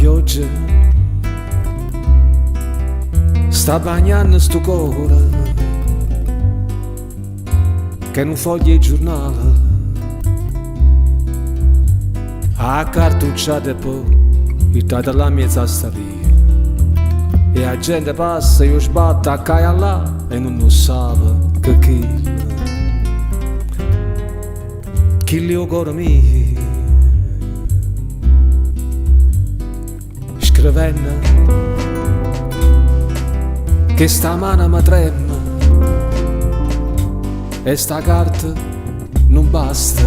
pioggia sta bagnando sto cuore che non foglie il giornale a cartucciate poi il tata la mia zastaria e la gente passa io sbatto a caia là e non lo sa che chi li ho cuore mio scrivendo che sta mano mi trema e sta carta non basta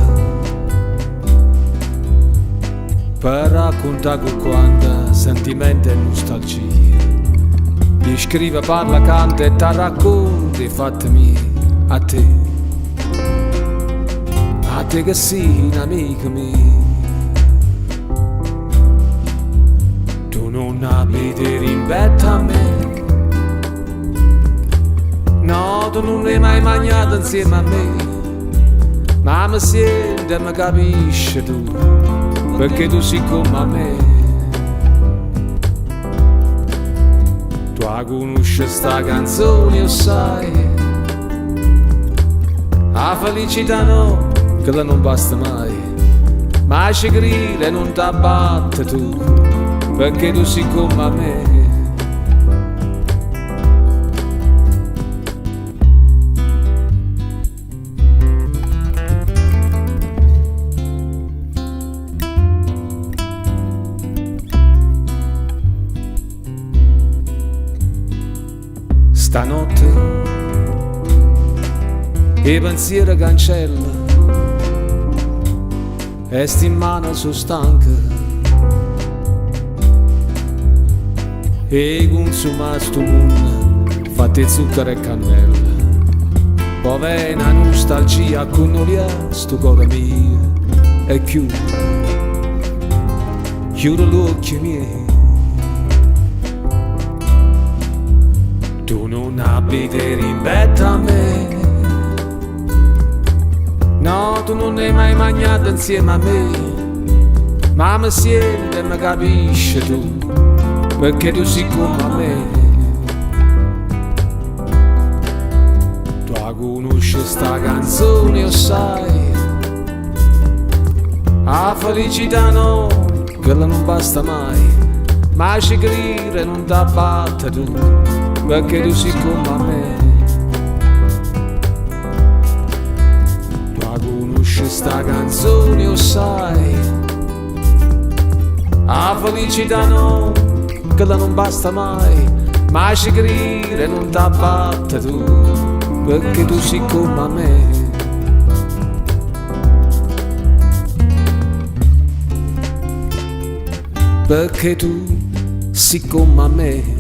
per raccontare con quanta sentimento e nostalgia. Ti scrive, parla, canta e ti racconta i fatti miei a te che sei un'amica mia. Tu non abiti rispetto a me, no, tu non hai mai mangiato insieme a me, ma mi siede e mi capisci tu, perché tu sei come a me. Tu conosci sta canzone e sai, la felicità no, che la non basta mai, ma ci grida e non ti abbatte tu, perché tu sei come a me. Stanotte i pensieri cancella e sti in mano sono stanca e consuma sto mondo fatti zucchero e cannella, poi viene la nostalgia con noia sto cuore mio e chiudo gli occhi miei. Tu non abiti rispetto a me, no, tu non hai mai mangiato insieme a me, ma mi siede e mi capisci tu, perché tu sei come a me. Tu conosci sta canzone o sai, la felicità no, che la non basta mai, ma ci grida e non ti abbatte tu, perché tu sei come a me. Tu conosci sta canzone o sai, la felicità no, che la non basta mai, ma ci grida e non ti abbatte tu, perché tu sei come a me. Perché tu sei come a me.